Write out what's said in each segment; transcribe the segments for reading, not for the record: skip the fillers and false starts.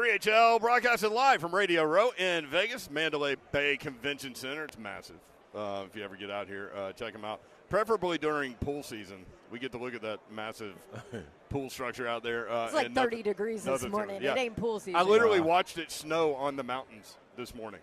3HL broadcasting live from Radio Row in Vegas, Mandalay Bay Convention Center. It's massive. If you ever get out here, check them out. Preferably during pool season. We get to look at that massive pool structure out there. It's like 30 degrees this morning. Yeah. It ain't pool season. I literally watched it snow on the mountains this morning.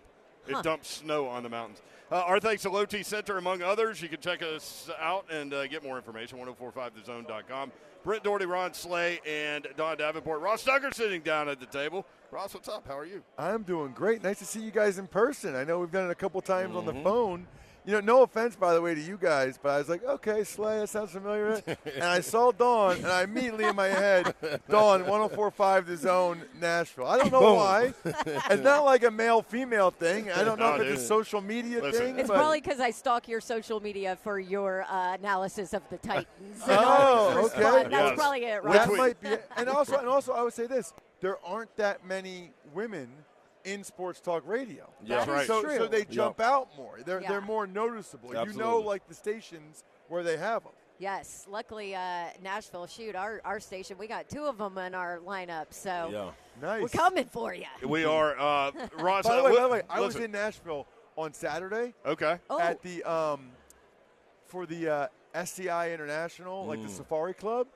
It dumped snow on the mountains. Our thanks to Low T Center, among others. You can check us out and get more information, 1045thezone.com. Brent Doherty, Ron Slay, and Don Davenport. Ross Tucker sitting down at the table. Ross, what's up? How are you? I'm doing great. Nice to see you guys in person. I know we've done it a couple times on the phone. You know, no offense, by the way, to you guys, but I was like, okay, Slay, that sounds familiar. And I saw Dawn, and I immediately in my head, Dawn, 1045 The Zone, Nashville. I don't know why. It's not like a male-female thing. I don't know if it's a social media thing. It's probably because I stalk your social media for your analysis of the Titans. Oh, okay. That's probably it, right? That might be it. And also, I would say this. There aren't that many women in sports talk radio. Yeah, That is true. So they jump out more. They're more noticeable. Absolutely. You know, like the stations where they have them. Yes. Luckily, Nashville, our station, we got two of them in our lineup. So Nice. we're coming for you. We are. Ross, By the way, I was in Nashville on Saturday. Okay. At the for the SCI International, like the Safari Club.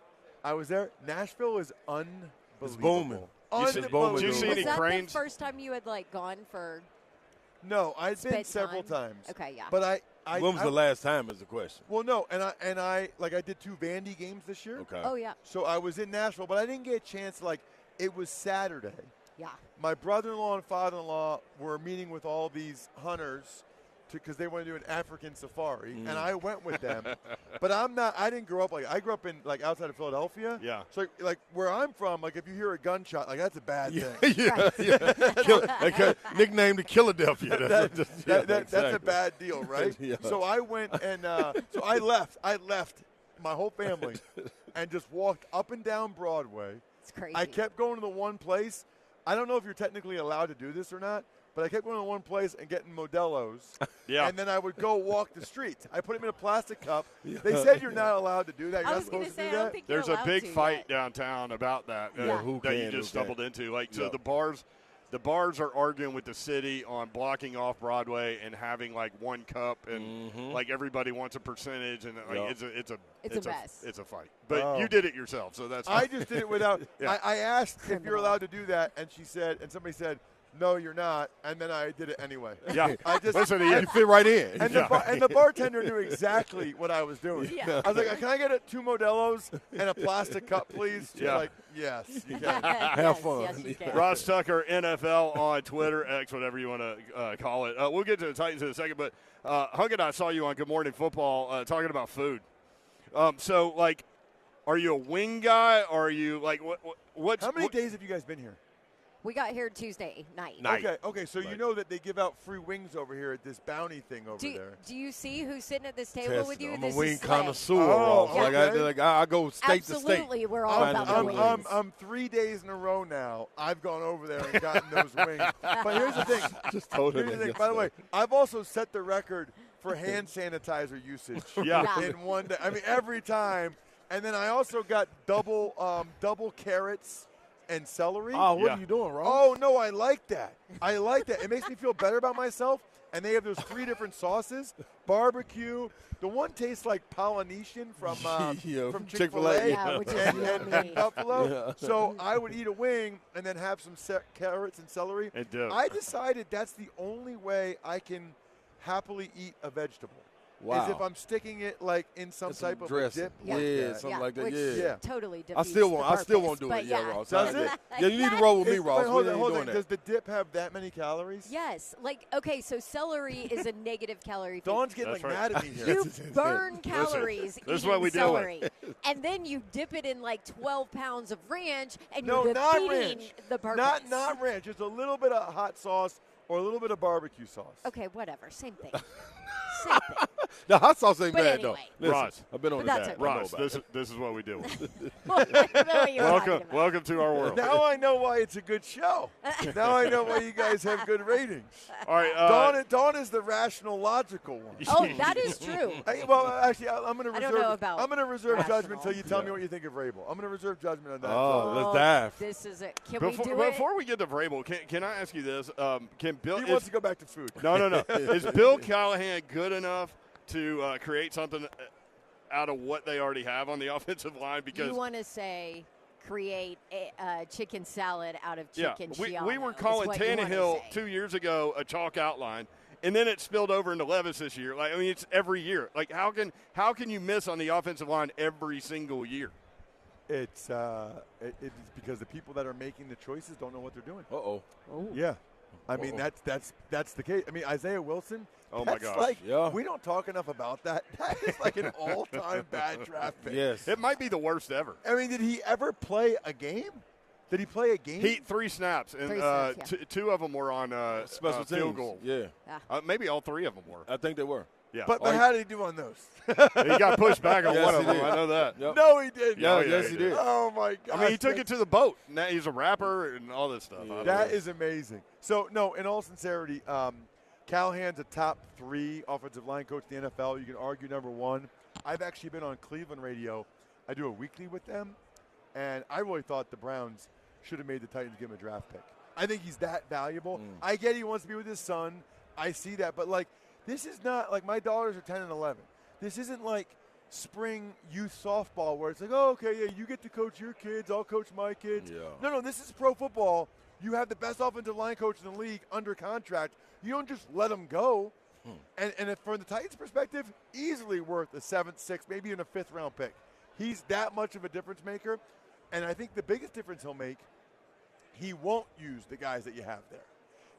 I was there. Nashville is unbelievable. It's booming. Unbelievable. Did you see any Was that cranes? the first time you had gone for? No, I've been Spent several time? times. Okay, yeah. But I When was the last time is the question. Well, no, and I did 2 Vandy games this year. Okay. Oh yeah. So I was in Nashville, but I didn't get a chance. It was Saturday. Yeah. My brother-in-law and father-in-law were meeting with all these hunters because they want to do an African safari, and I went with them. But I didn't grow up I grew up in outside of Philadelphia. Yeah. So where I'm from, if you hear a gunshot, that's a bad thing. Nicknamed the Philadelphia. That's a bad deal, right? Yeah. So I went and so I left my whole family and just walked up and down Broadway. It's crazy. I kept going to the one place. I don't know if you're technically allowed to do this or not, but I kept going to one place and getting Modelo's. Yeah. And then I would go walk the streets. I put them in a plastic cup. They said you're not allowed to do that. You're I not was going supposed to to say, do I don't that. think There's you're a allowed big to fight yet. downtown about that Yeah. that you just stumbled into. So the bars are arguing with the city on blocking off Broadway and having one cup, and everybody wants a percentage, and it's a mess. It's a fight. But you did it yourself, so that's I fine. just did it without. Yeah. I asked if you're allowed to do that, and somebody said, no, you're not, and then I did it anyway. Yeah. I just Listen, You fit right in. and the bartender knew exactly what I was doing. Yeah. I was like, can I get 2 Modelo's and a plastic cup, please? She's Yeah. like, yes, you can. Have fun. Yes, you can. Ross Tucker, NFL on Twitter, X, whatever you want to call it. We'll get to the Titans in a second, but Hunk and I saw you on Good Morning Football talking about food. Are you a wing guy? Or are you what's How many days have you guys been here? We got here Tuesday night. Okay, so you know that they give out free wings over here at this bounty thing over there. Do you see who's sitting at this table with you? I'm This a wing is Slay. connoisseur. Oh, Ross. okay. I go state to state. Absolutely, we're all about the wings. I'm 3 days in a row now. I've gone over there and gotten those wings. But here's the thing. Just told him. Here's the thing. By the way, I've also set the record for hand sanitizer usage in one day. I mean, every time. And then I also got double carrots and celery. Oh, what are you doing, Ross? Oh, no, I like that. It makes me feel better about myself. And they have those 3 different sauces. Barbecue. The one tastes like Polynesian from Chick-fil-A. Yeah, which is and Buffalo. Yeah. So I would eat a wing and then have some carrots and celery. And dip. I decided that's the only way I can happily eat a vegetable. Wow. Is if I'm sticking it in some type of dressing. dip. Something like that. Which Yeah. totally defeats I still won't the do purpose, it. but Ross. Does it? Yeah, you need to roll with me, Ross. Hold We ain't on. doing that. Does the dip have that many calories? Yes. So celery is a negative calorie food. Dawn's getting That's right. mad at me here. You burn calories this is eating what we deal with. celery. And then you dip it in 12 pounds of ranch, and No, you're not defeating ranch. the purpose. Not ranch. Just a little bit of hot sauce or a little bit of barbecue sauce. Okay, whatever. Same thing. Same thing. The hot sauce ain't But bad, anyway. though. Listen, Ross. I've been on But the that's diet. okay. I know Ross, about it. this is what we do. I know what you're talking about. Welcome to our world. Now I know why it's a good show. Now I know why you guys have good ratings. All right. Dawn is the rational, logical one. Oh, that is true. Well, actually, I'm going to I reserve. don't know about I'm going to reserve rational. judgment until you tell me what you think of Vrabel. I'm going to reserve judgment on that. Oh, let's dive. This is it. Can we Before, do it? before we get to Vrabel, can I ask you this? Can Bill? He wants to go back to food. No. Is Bill Callahan good enough to create something out of what they already have on the offensive line? Because You want to say create a chicken salad out of chicken Giano, we were is calling what you wanna Tannehill say. 2 years ago a chalk outline, and then it spilled over into Levis this year. Like, I mean, it's every year. Like, how can you miss on the offensive line every single year? It's because the people that are making the choices don't know what they're doing. Uh-oh. Yeah. I mean, that's the case. I mean, Isaiah Wilson. Oh, my that's gosh. Like, Yeah. we don't talk enough about that. That is like an all-time bad draft pick. Yes. It might be the worst ever. I mean, did he ever play a game? Did he play a game? He 3 snaps, and 3 snaps, yeah. two of them were on Special field teams. goal. Yeah. Maybe all 3 of them were. I think they were. Yeah. but how did he do on those? He got pushed back on Yes, one of he them. did. I know that. Yep. No, he didn't. Yeah, yes, he did. Oh, my God. I mean, he took it to the boat. Now he's a rapper and all this stuff. I don't That know. is amazing. So, no, in all sincerity, Callahan's a top 3 offensive line coach in the NFL. You can argue number 1. I've actually been on Cleveland radio. I do a weekly with them, and I really thought the Browns should have made the Titans give him a draft pick. I think he's that valuable. I get he wants to be with his son. I see that. But, like, this is not – like, my daughters are 10 and 11. This isn't like spring youth softball where it's like, oh, okay, yeah, you get to coach your kids, I'll coach my kids. Yeah. No, this is pro football. You have the best offensive line coach in the league under contract. You don't just let him go. And if, from the Titans' perspective, easily worth a 7th, 6th, maybe even a 5th round pick. He's that much of a difference maker. And I think the biggest difference he'll make, he won't use the guys that you have there.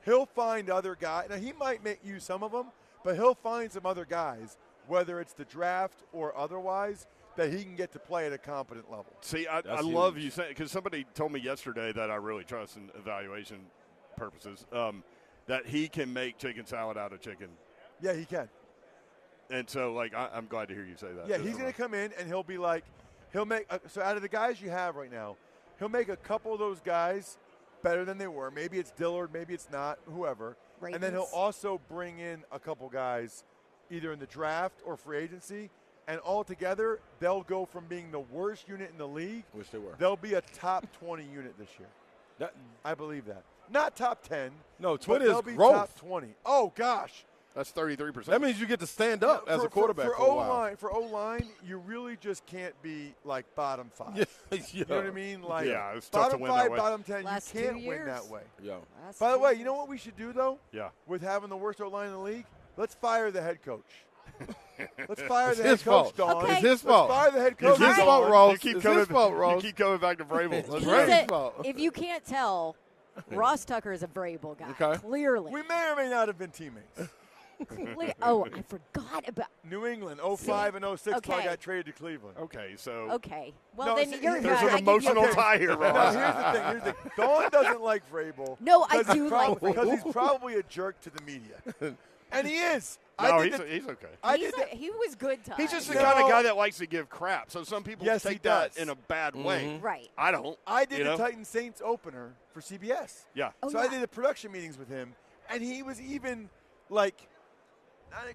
He'll find other guys. Now, he might use some of them, but he'll find some other guys, whether it's the draft or otherwise, that he can get to play at a competent level. See, I love you saying, because somebody told me yesterday that I really trust in evaluation purposes, that he can make chicken salad out of chicken. Yeah, he can. And so, like, I'm glad to hear you say that. Yeah, he's going to come in and he'll be like, he'll make so out of the guys you have right now, he'll make a couple of those guys better than they were. Maybe it's Dillard, maybe it's not, whoever. Ravens. And then he'll also bring in a couple guys either in the draft or free agency, and altogether they'll go from being the worst unit in the league. Which they were. They'll be a top 20 unit this year. I believe that. Not top 10. No, but 20 they'll is be growth. top 20. Oh, gosh. That's 33%. That means you get to stand up as a quarterback for a while. For O-line, you really just can't be like bottom 5. Yeah. You know what I mean? Like, Yeah, it's tough to bottom win 5, that way. bottom 10, Last you 2 can't win years. that way. Yeah. By the way, you know what we should do, though, Yeah. with having the worst O-line in the league? Let's fire the head coach. Let's fire It's the head his coach, fault. Dawn. Okay. It's his fault. Let's fire the head It's coach. his Dawn. fault, Ross. You keep It's coming, his fault, you Ross. keep coming back to Vrabel. It's Let's He's go. Vrabel's a- fault. if you can't tell, Ross Tucker is a Vrabel guy. Okay. Clearly. We may or may not have been teammates. Oh, I forgot about. New England, 05 and 06, till I Okay. got traded to Cleveland. Okay, so Okay. Well, No, then see, you're there's right. an I give you emotional credit. tie here, No, Ross. here's the thing. Dawn doesn't like Vrabel. No, I because do he's like Because Vrabel. he's probably a jerk to the media. And he is. No, I did he's okay. I He's did the- he was good to He's us. just the No. kind of guy that likes to give crap. So some people Yes, he take that does. in a bad way. Right. I don't. I did you the know? Titans Saints opener for CBS. Yeah. Oh, So I yeah. did the production meetings with him, and he was even like,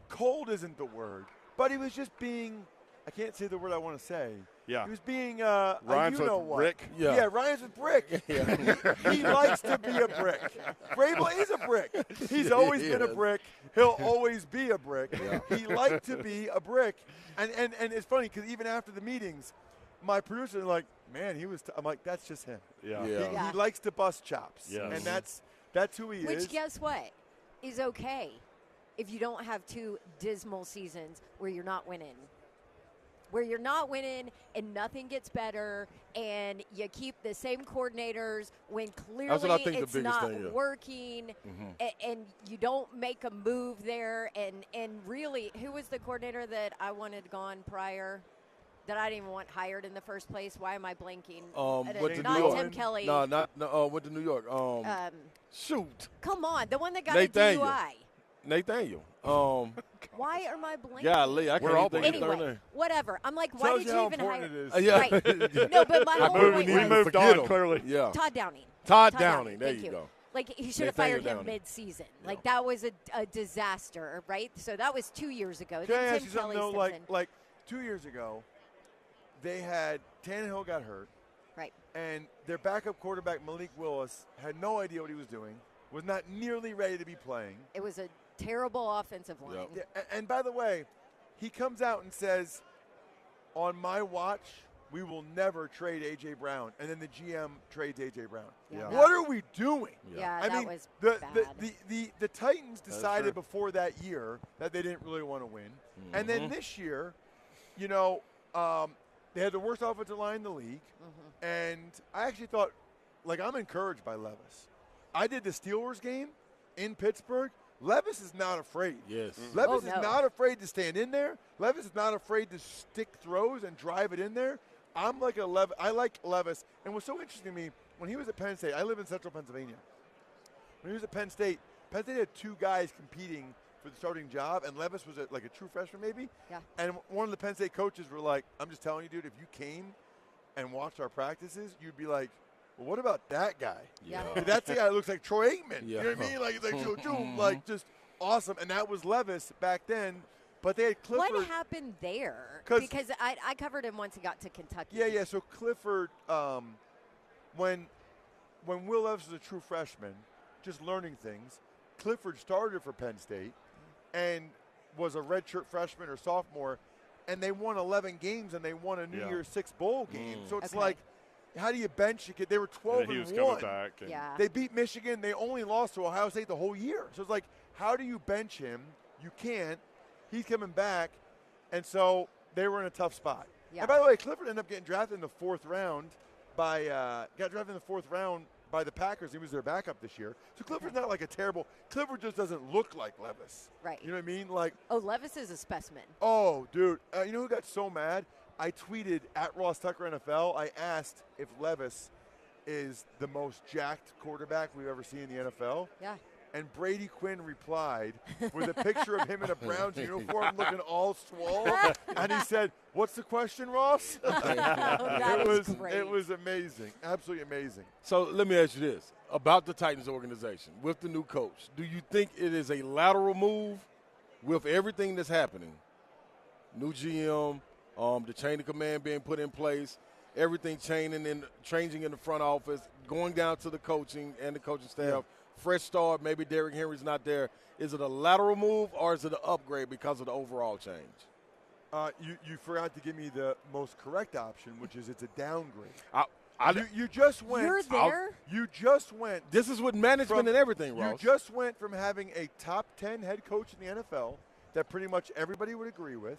cold isn't the word, but he was just being. I can't say the word I want to say. Yeah. He was being Rhymes you know with what. Rick. Yeah. Rhymes with brick. He likes to be a brick. Vrabel is a brick. He's always been a Yes. brick. He'll always be a brick. He liked to be a brick. And it's funny because even after the meetings, my producer was like, man, he was. I'm like, that's just him. Yeah. Yeah. Yeah. He likes to bust chops. Yes. And that's who he is. Which, guess what, is okay if you don't have 2 dismal seasons where you're not winning. Where you're not winning and nothing gets better, and you keep the same coordinators when clearly That's what I think the it's biggest not thing is. working, and you don't make a move there. And really, who was the coordinator that I wanted gone prior? That I didn't even want hired in the first place. Why am I blanking? Went to Not New York. Tim Kelly. No, went to New York. Shoot. Come on, the one that got Nathaniel. a DUI. Nathaniel. Why are my blanks? Golly, I can't even think of his Anyway, name. whatever. I'm like, why Tells did you you how even important hire? it is. Yeah. Right. No, but my whole point We was moved on, clearly. Yeah. Todd Downing. Todd Downing. There Thank you go. Like, he should have Nathaniel fired him Downing. mid-season. Like, that was a disaster, right? So that was 2 years ago. Can I Then ask Tim you something, Kelly though? steps in. Like 2 years ago, they had Tannehill got hurt. Right. And their backup quarterback, Malik Willis, had no idea what he was doing, was not nearly ready to be playing. It was a terrible offensive line. Yep. Yeah, and by the way, he comes out and says, on my watch, we will never trade A.J. Brown. And then the GM trades A.J. Brown. Yeah. What are we doing? Yeah, I that mean, was the bad. Titans true. decided before that year that they didn't really want to win. Mm-hmm. And then this year, they had the worst offensive line in the league. Mm-hmm. And I actually thought, I'm encouraged by Levis. I did the Steelers game in Pittsburgh. Levis is not afraid. Yes. Levis Oh, is no. not afraid to stand in there. Levis is not afraid to stick throws and drive it in there. I like Levis. And what's so interesting to me, when he was at Penn State, I live in central Pennsylvania. When he was at Penn State had two guys competing for the starting job, and Levis was a true freshman maybe. Yeah. And one of the Penn State coaches were like, I'm just telling you, dude, if you came and watched our practices, you'd be like, well, what about that guy? Yeah. That's the guy that looks like Troy Aikman. Yeah. You know what I mean? Like just awesome. And that was Levis back then. But they had Clifford. What happened there? 'Cause- Because I covered him once he got to Kentucky. Yeah. So Clifford, when Will Levis was a true freshman, just learning things, Clifford started for Penn State and was a redshirt freshman or sophomore, and they won 11 games and they won a New Year's Six bowl game. So it's Okay. like, how do you bench a kid? They were 12 And he was and coming 1. back. And Yeah. They beat Michigan. They only lost to Ohio State the whole year. So it's like, how do you bench him? You can't. He's coming back. And so they were in a tough spot. Yeah. And by the way, Clifford ended up getting drafted in the fourth round by the Packers. He was their backup this year. So Clifford's not like a terrible – Clifford just doesn't look like Levis. Right. You know what I mean? Like, Oh, Levis is a specimen. oh, dude. You know who got so mad? I tweeted at Ross Tucker NFL. I asked if Levis is the most jacked quarterback we've ever seen in the NFL. Yeah. And Brady Quinn replied with a picture of him in a Browns uniform looking all swole. And he said, what's the question, Ross? That is great. It was amazing. Absolutely amazing. So let me ask you this about the Titans organization with the new coach. Do you think it is a lateral move with everything that's happening? New GM, the chain of command being put in place, everything changing in the front office, going down to the coaching and the coaching staff. Fresh start, maybe Derrick Henry's not there. Is it a lateral move or is it an upgrade because of the overall change? You forgot to give me the most correct option, which is it's a downgrade. I You just went. You're there? You just went. This is with management and everything, You Ross. just went from having a top 10 head coach in the NFL that pretty much everybody would agree with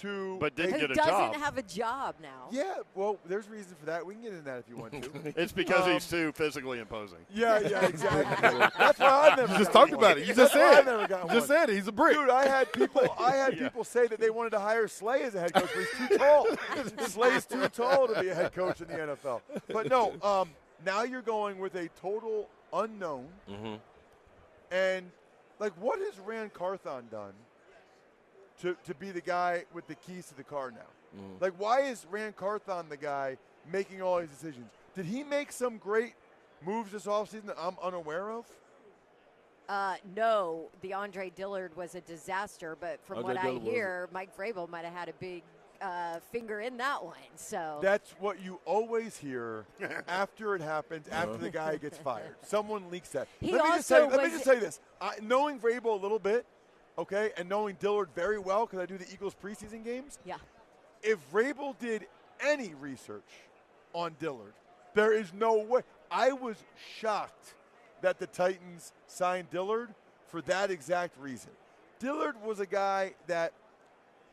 to But didn't Who get a doesn't job. have a job now? yeah, well, there's reason for that. We can get into that if you want to. It's because he's too physically imposing. yeah, exactly. That's why I've never You just gotten talked one. about it. You That's just why said I've never it. gotten You just one. said it. He's a brick. Dude, I had people say that they wanted to hire Slay as a head coach, but he's too tall. Slay's too tall to be a head coach in the NFL. But no, now you're going with a total unknown. Mhm. And, what has Rand Carthon done to be the guy with the keys to the car now? Why is Rand Carthon the guy making all these decisions? Did he make some great moves this offseason that I'm unaware of? No, the Andre Dillard was a disaster, but from Andre what Dillard I was. hear, Mike Vrabel might have had a big finger in that one. So That's what you always hear after it happens, after the guy gets fired. Someone leaks that. He Let me also just was- say this. Knowing Vrabel a little bit, okay, and knowing Dillard very well because I do the Eagles preseason games, yeah, if Vrabel did any research on Dillard, there is no way. I was shocked that the Titans signed Dillard for that exact reason. Dillard was a guy that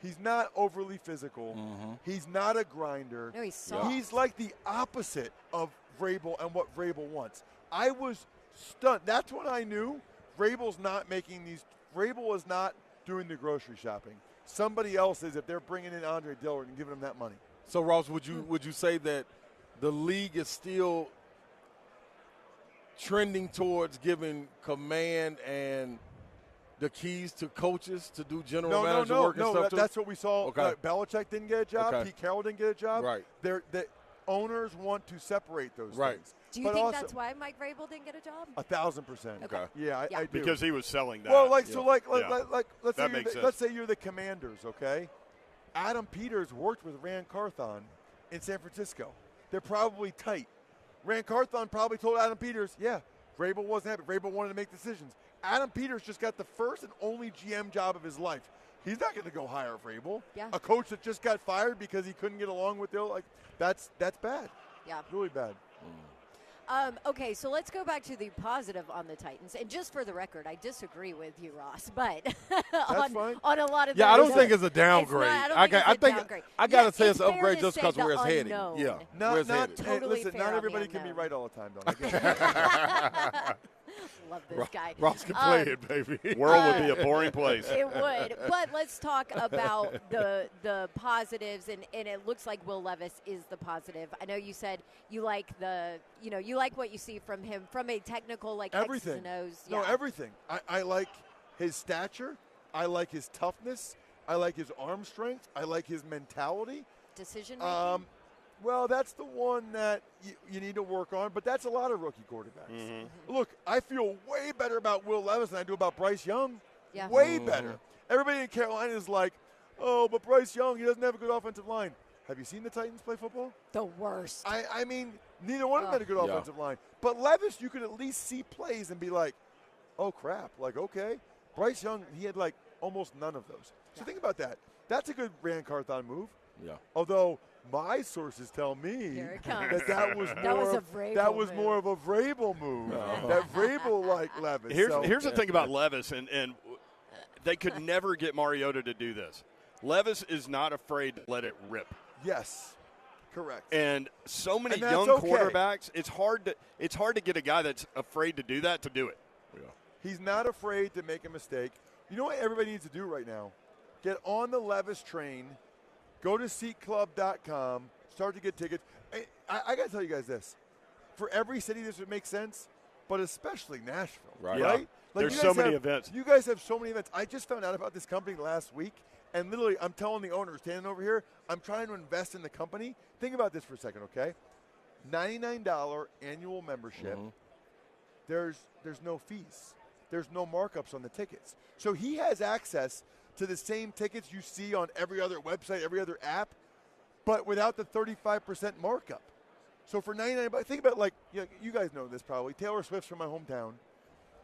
he's not overly physical. He's not a grinder. No, he's soft. He's like the opposite of Vrabel and what Vrabel wants. I was stunned. That's when I knew Vrabel's not making these. Vrabel is not doing the grocery shopping. Somebody else is if they're bringing in Andre Dillard and giving him that money. So, Ross, would you say that the league is still trending towards giving command and the keys to coaches to do general manager work and stuff No, too? that's what we saw. Okay. Belichick didn't get a job. Okay. Pete Carroll didn't get a job. Right. The owners want to separate those Right. things. Do you think that's why Mike Vrabel didn't get a job? 1,000%. Okay. Yeah, I do. Because he was selling that. Well, Yeah. let's say you're the Commanders, okay? Adam Peters worked with Rand Carthon in San Francisco. They're probably tight. Rand Carthon probably told Adam Peters, yeah, Vrabel wasn't happy. Vrabel wanted to make decisions. Adam Peters just got the first and only GM job of his life. He's not going to go hire Vrabel. Yeah. A coach that just got fired because he couldn't get along with that's bad. Yeah. Really bad. Okay, so let's go back to the positive on the Titans. And just for the record, I disagree with you, Ross, but fine. on a lot of Yeah, I don't things. think it's a downgrade. I think I got to Yeah, say it's an fair upgrade to just say because the where it's heading. unknown. Yeah, where it's headed. Totally listen, fair not on the everybody can be unknown. right all the time, though. I get it. Love this guy. Ross can play it, baby. World would be a boring place. It would. But let's talk about the positives, and it looks like Will Levis is the positive. I know you said you like you like what you see from him from a technical, like Everything. X's and O's. No, everything. I like his stature. I like his toughness. I like his arm strength. I like his mentality. Decision making. Well, that's the one that you need to work on, but that's a lot of rookie quarterbacks. Look, I feel way better about Will Levis than I do about Bryce Young. Yeah. Way better. Everybody in Carolina is like, oh, but Bryce Young, he doesn't have a good offensive line. Have you seen the Titans play football? The worst. I mean, neither one of them had a good offensive line. But Levis, you could at least see plays and be like, oh, crap. Like, okay. Bryce Young, he had like almost none of those. So think about that. That's a good Rand Carthon move. Yeah. Although my sources tell me Here it comes. that was That was more a of, Vrabel that was move. more of a Vrabel move. That Vrabel like Levis. Here's the thing about Levis, and they could never get Mariota to do this. Levis is not afraid to let it rip. Yes, correct. And so many And that's young okay. quarterbacks, it's hard to get a guy that's afraid to do that to do it. Yeah. He's not afraid to make a mistake. You know what everybody needs to do right now? Get on the Levis train. Go to SeatClub.com. Start to get tickets. I got to tell you guys this. For every city, this would make sense, but especially Nashville. Right. Right? Yeah. Like There's you so guys many have- events. You guys have so many events. I just found out about this company last week, and literally I'm telling the owner standing over here, I'm trying to invest in the company. Think about this for a second, okay? $99 annual membership. There's no fees. There's no markups on the tickets. So he has access to the same tickets you see on every other website, every other app, but without the 35% markup. So for $99, think about you guys know this probably. Taylor Swift's from my hometown,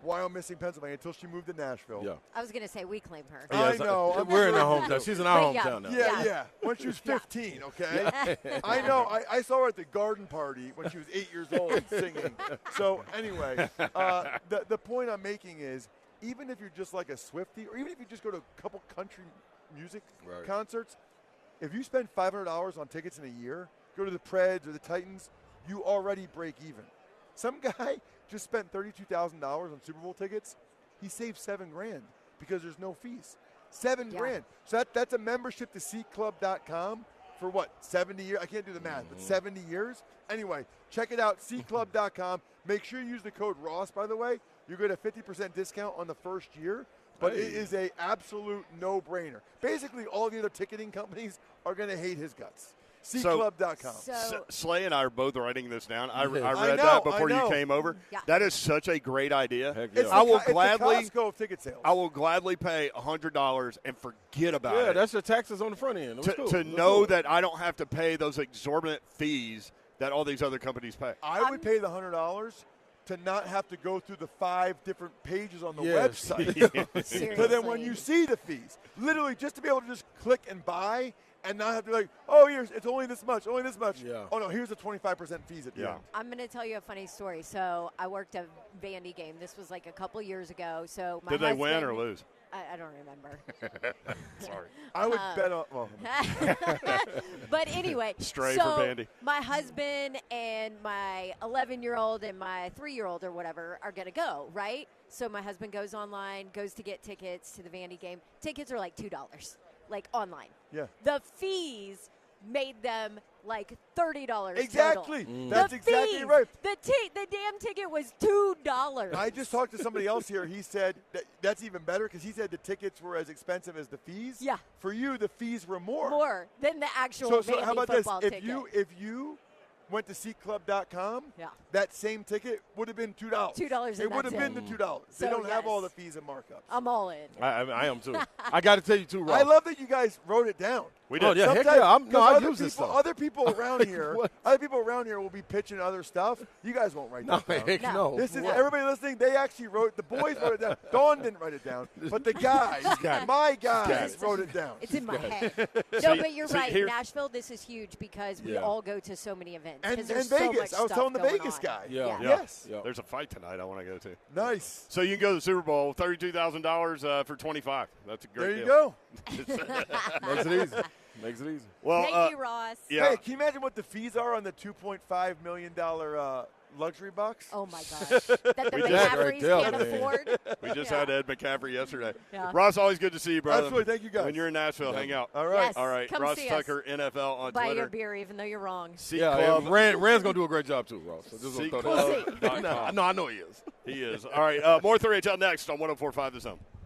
while missing Pennsylvania until she moved to Nashville. Yeah. I was going to say we claim her. I know. We're in the I'm hometown. She's in our But yeah. hometown now. Yeah. When she was 15, okay? I know. I saw her at the garden party when she was 8 years old singing. So anyway, the point I'm making is, even if you're just like a Swiftie, or even if you just go to a couple country music concerts, if you spend $500 on tickets in a year, go to the Preds or the Titans, you already break even. Some guy just spent $32,000 on Super Bowl tickets. He saved $7,000 because there's no fees. $7,000. So that's a membership to SeatClub.com for what, 70 years? I can't do the math, but 70 years? Anyway, check it out, SeatClub.com. Make sure you use the code Ross, by the way. You get a 50% discount on the first year, but it is a absolute no-brainer. Basically, all the other ticketing companies are going to hate his guts. SeatClub.com. Slay and I are both writing this down. I read I know, that before I know. you came over. Yeah. That is such a great idea. Heck It's yeah. the Costco of ticket sales. I will gladly pay $100 and forget about it. Yeah, that's your taxes on the front end. It was cool. To It was know cool. that I don't have to pay those exorbitant fees that all these other companies pay. I would pay the $100 to not have to go through the 5 different pages on the Yes. website. Seriously. So then when you see the fees, literally just to be able to just click and buy and not have to be like, oh, it's only this much, only this much. Yeah. Oh, no, here's the 25% fees at the Yeah. end. I'm going to tell you a funny story. So I worked a Vandy game. This was like a couple years ago. So my Did they win husband- or lose? I don't remember. Sorry. I would bet on, well, But anyway, Stray so for Vandy. my husband and my 11-year-old and my 3-year-old or whatever are going to go, right? So my husband goes online, goes to get tickets to the Vandy game. Tickets are like $2, like online. yeah. The fees made them like $30. Exactly. Total. That's The exactly fees, right. The damn ticket was $2. I just talked to somebody else here. He said that's even better because he said the tickets were as expensive as the fees. Yeah. For you, the fees were more. More than the actual So Vandy how about this? football If ticket. you went to SeatClub.com, Yeah. that same ticket would have been $2. $2 It would have that's been it. the $2. So, They don't have all the yes. fees and markups. I'm all in. I am too. I got to tell you too, Ross. I love that you guys wrote it down. We Oh, did. yeah, heck Sometimes- yeah. I 'cause use this stuff. Other people around here, What? other people around here will be pitching other stuff. You guys won't write No, that down. heck No. no. This is What? everybody listening. They actually wrote. The boys wrote it down. Dawn didn't write it down, but the guys, got it. my got guys, it. wrote it down. It's in my head. No, but you're see, right. here- Nashville, this is huge because we Yeah. all go to so many events. And 'cause there's Vegas. so much I was stuff telling the going Vegas on. guy. Yeah. Yeah. Yes. Yeah. There's a fight tonight I want to go to. Nice. So you can go to the Super Bowl, $32,000 for $25. That's a great There you deal. go. Makes it easy. Makes it easy. Well, Thank you, Ross. yeah. Hey, can you imagine what the fees are on the $2.5 million luxury box? Oh, my gosh. That the We did that McCaffreys right there, can't man. afford. We just Yeah. had Ed McCaffrey yesterday. Yeah. Ross, always good to see you, brother. Absolutely. Thank you, guys. When you're in Nashville, hang out. All right. Yes. All right. Come Ross see us. Tucker, NFL on Buy your Twitter. beer even though you're wrong. Seat Yeah, Club. Rand's going to do a great job too, Ross. So just Seat gonna throw that Club.com. out. No, I know he is. He is. All right. More 3HL next on 104.5 The Zone.